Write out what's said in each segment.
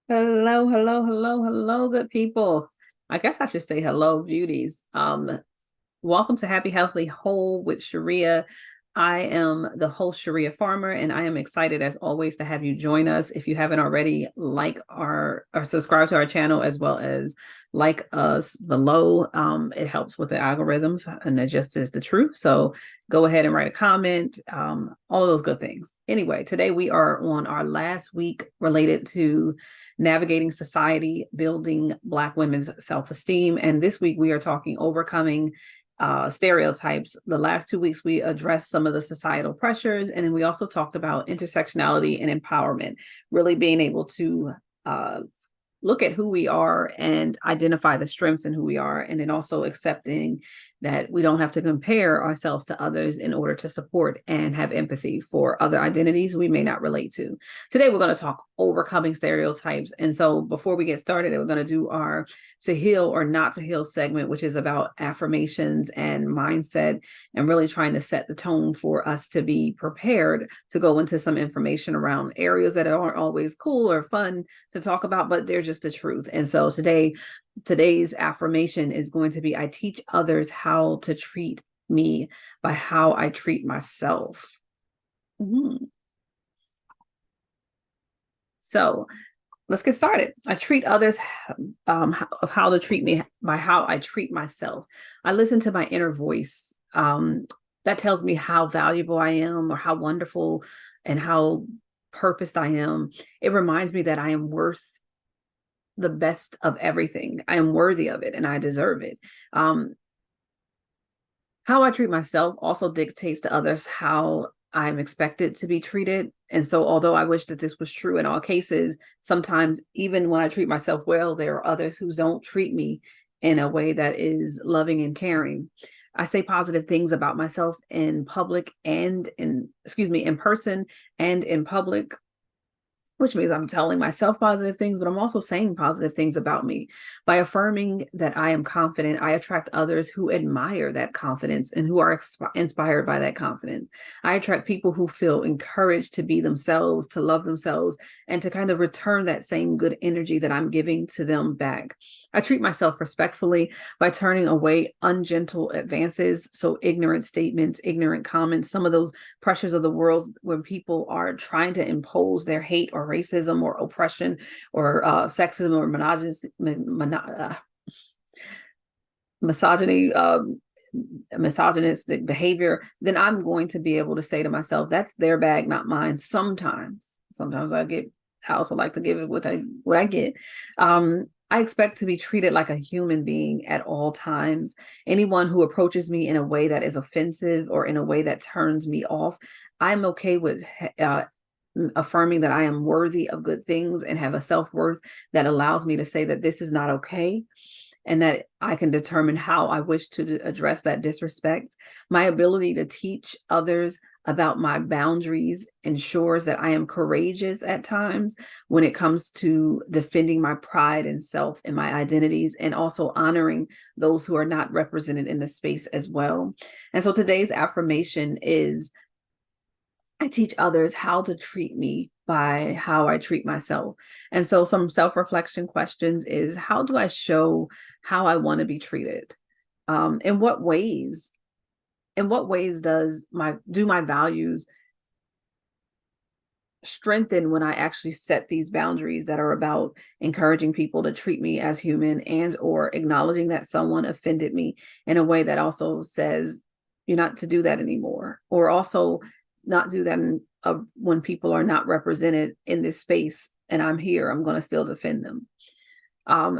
Hello, hello, hello, hello, good people. I guess I should say hello, beauties. Welcome to Happy, Healthy, Whole with Sharia. I am the host, Sharia Farmer, and I am excited as always to have you join us. If you haven't already, like our or subscribe to our channel as well as like us below. It helps with the algorithms, and it just is the truth. So go ahead and write a comment, all those good things. Anyway, today we are on our last week related to navigating society, building Black women's self-esteem. And this week we are talking overcoming stereotypes. The last 2 weeks, we addressed some of the societal pressures, and then we also talked about intersectionality and empowerment, really being able to look at who we are and identify the strengths in who we are, and then also accepting that we don't have to compare ourselves to others in order to support and have empathy for other identities we may not relate to. Today, we're going to talk overcoming stereotypes. And so before we get started, we're going to do our to heal or not to heal segment, which is about affirmations and mindset, and really trying to set the tone for us to be prepared to go into some information around areas that aren't always cool or fun to talk about, but they're just the truth. And so today's affirmation is going to be, I teach others how to treat me by how I treat myself. So let's get started. I treat others of how to treat me by how I treat myself. I listen to my inner voice. That tells me how valuable I am or how wonderful and how purposed I am. It reminds me that I am worth the best of everything. I am worthy of it and I deserve it. How I treat myself also dictates to others how I'm expected to be treated. And so, although I wish that this was true in all cases, sometimes even when I treat myself well, there are others who don't treat me in a way that is loving and caring. I say positive things about myself in public and in person and in public, which means I'm telling myself positive things, but I'm also saying positive things about me. By affirming that I am confident, I attract others who admire that confidence and who are inspired by that confidence. I attract people who feel encouraged to be themselves, to love themselves, and to kind of return that same good energy that I'm giving to them back. I treat myself respectfully by turning away ungentle advances, so ignorant statements, ignorant comments, some of those pressures of the world when people are trying to impose their hate or racism or oppression or sexism or misogyny, misogynistic behavior, then I'm going to be able to say to myself, that's their bag, not mine. Sometimes I also like to give it what I get. I expect to be treated like a human being at all times. Anyone who approaches me in a way that is offensive or in a way that turns me off, I'm okay with affirming that I am worthy of good things and have a self-worth that allows me to say that this is not okay, and that I can determine how I wish to address that disrespect. My ability to teach others about my boundaries ensures that I am courageous at times when it comes to defending my pride and self and my identities, and also honoring those who are not represented in the space as well. And so today's affirmation is, I teach others how to treat me by how I treat myself. And so some self-reflection questions is, how do I show how I want to be treated? In what ways? In what ways do my values strengthen when I actually set these boundaries that are about encouraging people to treat me as human, and or acknowledging that someone offended me in a way that also says you're not to do that anymore, or also not do that when people are not represented in this space and I'm here, I'm going to still defend them.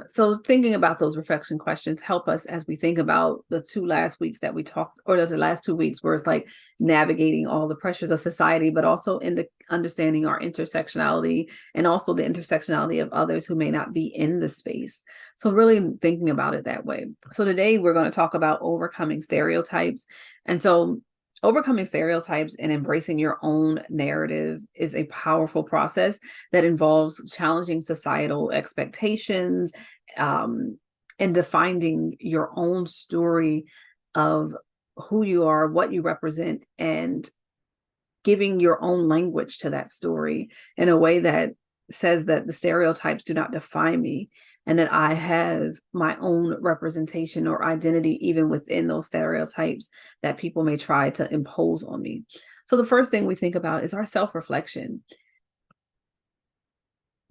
So thinking about those reflection questions help us as we think about the two last weeks that we talked, or the last 2 weeks, where it's like navigating all the pressures of society, but also into understanding our intersectionality and also the intersectionality of others who may not be in the space. So really thinking about it that way. So today we're going to talk about overcoming stereotypes. And so overcoming stereotypes and embracing your own narrative is a powerful process that involves challenging societal expectations, and defining your own story of who you are, what you represent, and giving your own language to that story in a way that says that the stereotypes do not define me, and that I have my own representation or identity even within those stereotypes that people may try to impose on me. So the first thing we think about is our self-reflection.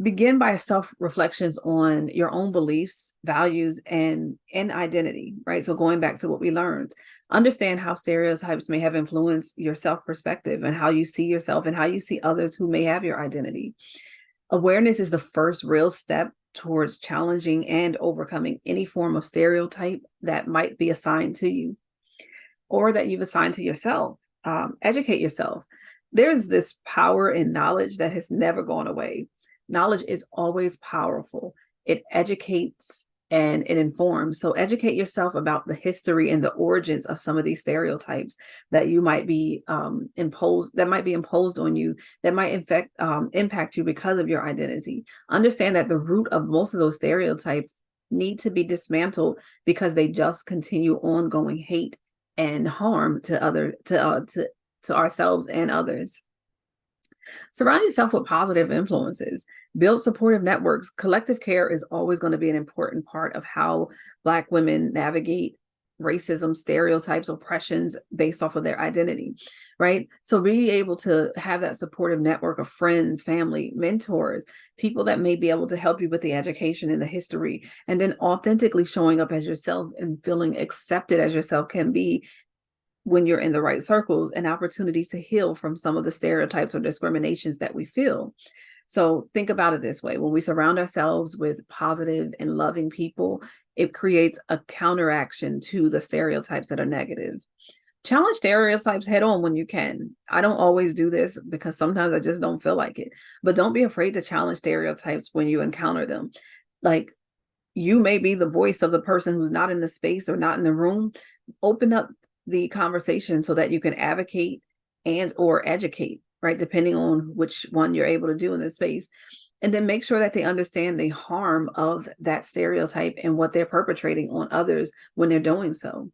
Begin by self-reflections on your own beliefs, values, and identity, right? So going back to what we learned, understand how stereotypes may have influenced your self-perspective and how you see yourself and how you see others who may have your identity. Awareness is the first real step towards challenging and overcoming any form of stereotype that might be assigned to you or that you've assigned to yourself. Educate yourself. There's this power in knowledge that has never gone away. Knowledge is always powerful. It educates and it informs. So educate yourself about the history and the origins of some of these stereotypes that you might be imposed on you, that might impact you because of your identity. Understand that the root of most of those stereotypes need to be dismantled because they just continue ongoing hate and harm to ourselves and others. Surround yourself with positive influences. Build supportive networks. Collective care is always going to be an important part of how Black women navigate racism, stereotypes, oppressions based off of their identity, right? So be able to have that supportive network of friends, family, mentors, people that may be able to help you with the education and the history, and then authentically showing up as yourself and feeling accepted as yourself can be when you're in the right circles, and opportunities to heal from some of the stereotypes or discriminations that we feel. So think about it this way. When we surround ourselves with positive and loving people, it creates a counteraction to the stereotypes that are negative. Challenge stereotypes head on when you can. I don't always do this because sometimes I just don't feel like it, but don't be afraid to challenge stereotypes when you encounter them. Like, you may be the voice of the person who's not in the space or not in the room. Open up the conversation so that you can advocate and or educate, right? Depending on which one you're able to do in this space. And then make sure that they understand the harm of that stereotype and what they're perpetrating on others when they're doing so.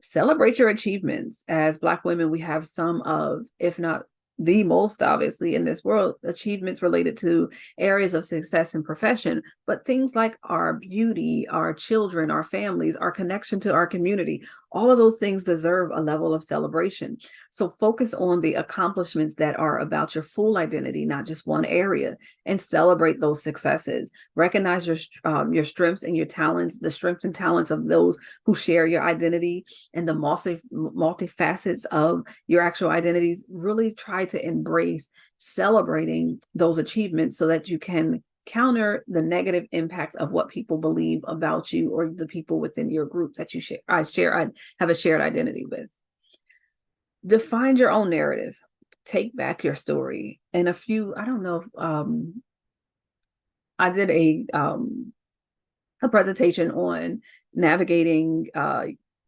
Celebrate your achievements. As Black women, we have some of, if not the most, obviously, in this world, achievements related to areas of success and profession, but things like our beauty, our children, our families, our connection to our community, all of those things deserve a level of celebration. So focus on the accomplishments that are about your full identity, not just one area, and celebrate those successes. Recognize your strengths and your talents, the strengths and talents of those who share your identity, and the multifacets of your actual identities. Really try to embrace celebrating those achievements so that you can counter the negative impact of what people believe about you or the people within your group that you I have a shared identity with. Define your own narrative. Take back your story. And I don't know if I did a presentation on navigating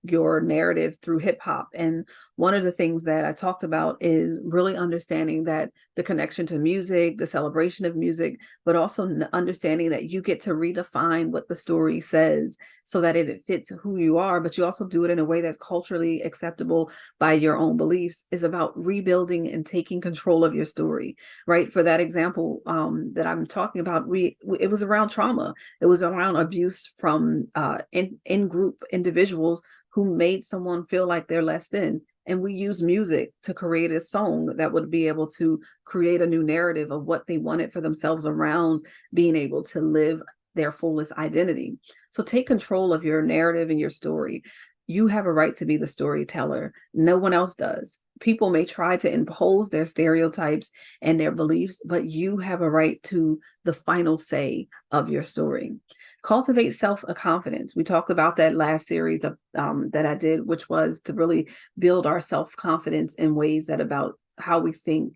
your narrative through hip hop. And one of the things that I talked about is really understanding that the connection to music, the celebration of music, but also understanding that you get to redefine what the story says so that it fits who you are, but you also do it in a way that's culturally acceptable by your own beliefs, is about rebuilding and taking control of your story, right? For that example that I'm talking about, it was around trauma. It was around abuse from in-group individuals who made someone feel like they're less than. And we use music to create a song that would be able to create a new narrative of what they wanted for themselves around being able to live their fullest identity. So take control of your narrative and your story. You have a right to be the storyteller. No one else does. People may try to impose their stereotypes and their beliefs, but you have a right to the final say of your story. Cultivate self-confidence. We talked about that last series of that I did, which was to really build our self-confidence in ways that about how we think,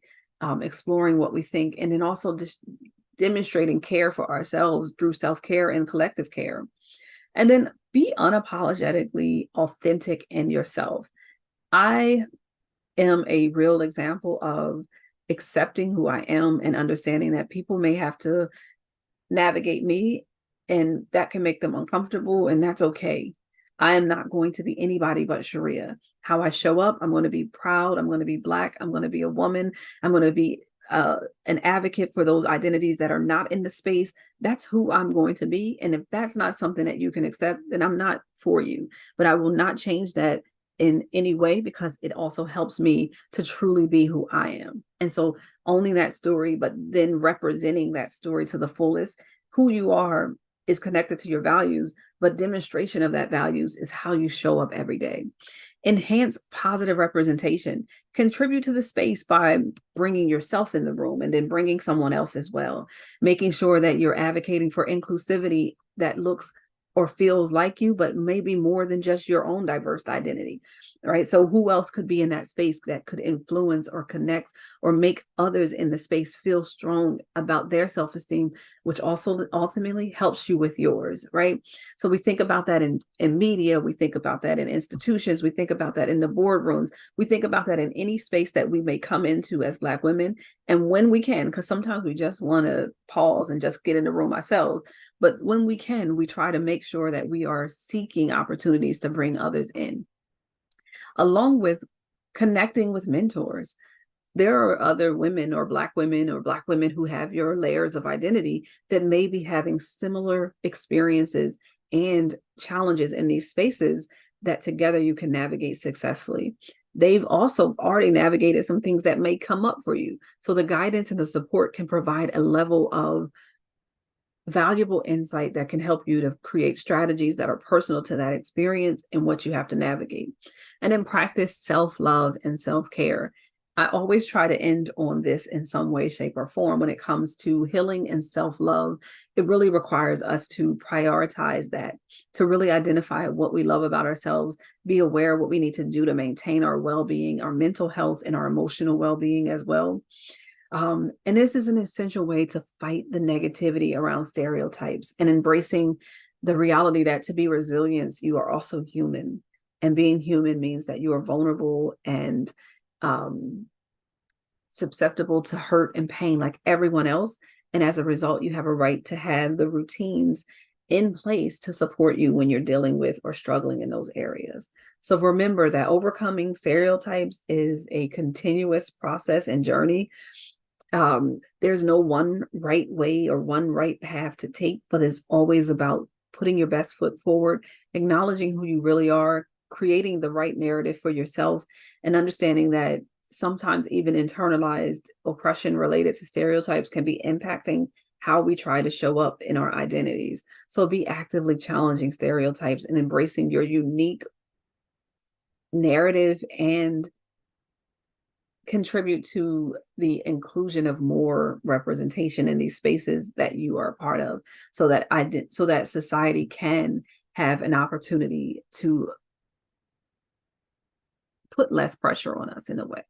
exploring what we think, and then also just demonstrating care for ourselves through self-care and collective care. And then be unapologetically authentic in yourself. I am a real example of accepting who I am and understanding that people may have to navigate me, and that can make them uncomfortable, and that's okay. I am not going to be anybody but Sharia. How I show up, I'm going to be proud. I'm going to be Black. I'm going to be a woman. I'm going to be an advocate for those identities that are not in the space. That's who I'm going to be. And if that's not something that you can accept, then I'm not for you. But I will not change that in any way, because it also helps me to truly be who I am. And so owning that story, but then representing that story to the fullest, who you are is connected to your values, but demonstration of that values is how you show up every day. Enhance positive representation. Contribute to the space by bringing yourself in the room and then bringing someone else as well. Making sure that you're advocating for inclusivity that looks or feels like you, but maybe more than just your own diverse identity, right? So who else could be in that space that could influence or connect or make others in the space feel strong about their self-esteem, which also ultimately helps you with yours, right? So we think about that in media, we think about that in institutions, we think about that in the boardrooms, we think about that in any space that we may come into as Black women. And when we can, because sometimes we just want to pause and just get in the room ourselves. But when we can, we try to make sure that we are seeking opportunities to bring others in, along with connecting with mentors. There are other women or Black women who have your layers of identity that may be having similar experiences and challenges in these spaces that together you can navigate successfully. They've also already navigated some things that may come up for you. So the guidance and the support can provide a level of valuable insight that can help you to create strategies that are personal to that experience and what you have to navigate. And then practice self-love and self-care. I always try to end on this in some way, shape, or form. When it comes to healing and self-love, it really requires us to prioritize that, to really identify what we love about ourselves, be aware of what we need to do to maintain our well-being, our mental health, and our emotional well-being as well. And this is an essential way to fight the negativity around stereotypes and embracing the reality that to be resilient, you are also human. And being human means that you are vulnerable and susceptible to hurt and pain like everyone else. And as a result, you have a right to have the routines in place to support you when you're dealing with or struggling in those areas. So remember that overcoming stereotypes is a continuous process and journey. There's no one right way or one right path to take, but it's always about putting your best foot forward, acknowledging who you really are, creating the right narrative for yourself, and understanding that sometimes even internalized oppression related to stereotypes can be impacting how we try to show up in our identities. So be actively challenging stereotypes and embracing your unique narrative and contribute to the inclusion of more representation in these spaces that you are a part of, so that society can have an opportunity to put less pressure on us in a way.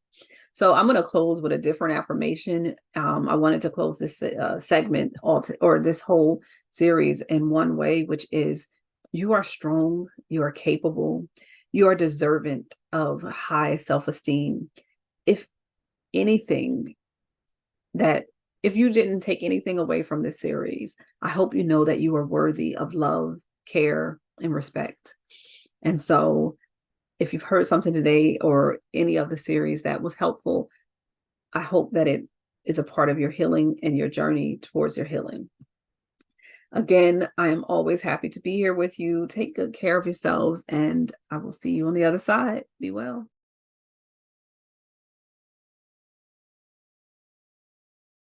So I'm going to close with a different affirmation. I wanted to close this segment or this whole series in one way, which is: you are strong, you are capable, you are deserving of high self-esteem. If anything, that if you didn't take anything away from this series, I hope you know that you are worthy of love, care, and respect. And so if you've heard something today or any of the series that was helpful, I hope that it is a part of your healing and your journey towards your healing. Again, I am always happy to be here with you. Take good care of yourselves, and I will see you on the other side. Be well.